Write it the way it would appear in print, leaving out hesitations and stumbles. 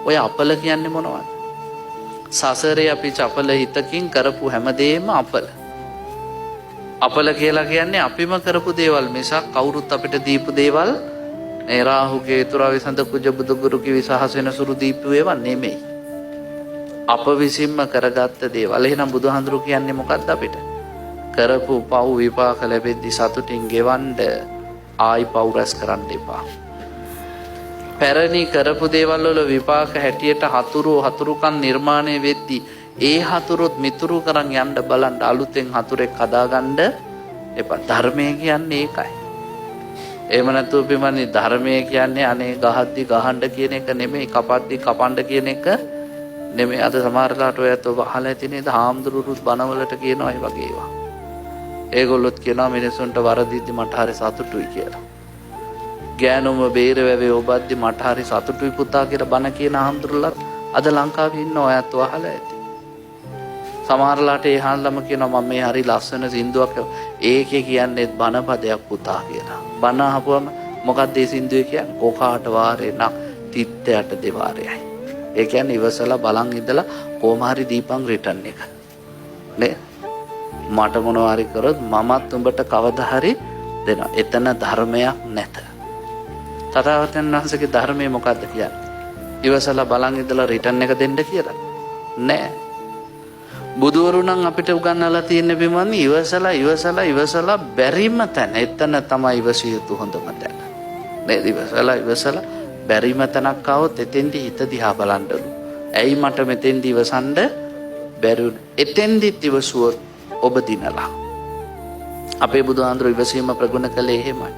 ඔය අපල කියන්නේ මොනවද? සසරේ අපි චපල හිතකින් කරපු හැමදේම අපල. අපල කියලා කියන්නේ අපිම කරපු දේවල් මිසක් කවුරුත් අපිට දීපු දේවල් නේ. රාහු කේතු රවි සඳ කුජ බුදු ගුරු කිවි සහස වෙන සුරු දීපු ඒවා නෙමෙයි. අප විසින්ම කරගත්ත දේවල්. එහෙනම් බුදුහාඳුරු කියන්නේ මොකක්ද අපිට? කරපු පව් විපාක ලැබෙද්දි සතුටින් ගෙවන්න ආයි පව් රැස් කරන්න එපා. පැරණි කරපු දේවල් වල විපාක හැටියට හතුරුකම් නිර්මාණය වෙද්දි ඒ හතුරුත් මිතුරු කරන් යන්න බලන්න අලුතෙන් හතුරෙක් හදාගන්න එපා. ධර්මය කියන්නේ ඒකයි. එහෙම නැතුව පිමන්නේ ධර්මය කියන්නේ අනේ ගහද්දි ගහන්න කියන එක නෙමෙයි, කපද්දි කපන්න කියන එක නෙමෙයි. අද සමහරලාට ඔයත් ඔබ අහලා ඇති නේද? හාමුදුරුවෝත් බණවලට කියනවා ඒ වගේ ඒවා. ඒගොල්ලොත් කියනවා මිනිසුන්ට වරදිද්දි මට හරි සතුටුයි කියලා. ගෑනුම බේර වැවේ ඔබද්දි මට හරි සතුටුයි පුතා කියලා බණ කියන හාමුදුරුවෝලා අද ලංකාවේ ඉන්න ඔයත් අහලා ඇති. සමහරලාට ඒ හාන්ලම කියනවා මම මේ හරි ලස්සන සින්දුවක් ඒකේ කියන්නේ බණපදයක් පුතා කියලා. බණ අහපුවම මොකක්ද ඒ සින්දුවේ කියන්නේ? කොකාට වාරේ නම් තිත්තයට දෙවාරයයි. ඒ කියන්නේ ඉවසලා බලන් ඉඳලා කොහොම හරි දීපන් රිටර්න් එක. නේ? මට මොනවා හරි කරොත් මමත් උඹට කවදා හරි දෙනවා. එතන ධර්මයක් නැත. තථාගතයන් වහන්සේගේ ධර්මයේ මොකද්ද කියන්නේ? ඉවසලා බලන් ඉඳලා රිටර්න් එක දෙන්න කියලා. නෑ. බුදුවරු නම් අපිට උගන්වලා තියෙන බිමන් ඉවසලා බැරිම තැන. එතන තමයි ඉවසිය යුතු හොඳම තැන. නේද? ඉවසලා බැරිම තැනක් ආවොත් එතෙන්දී හිත දිහා බලන්නලු. ඇයි මට මෙතෙන්දී ඉවසන්න බැරිුනේ? එතෙන්දිත් ඉවසුවොත් ඔබ දිනලා. අපේ බුදුහාඳුර ඉවසීම ප්‍රගුණ කළේ එහෙමයි.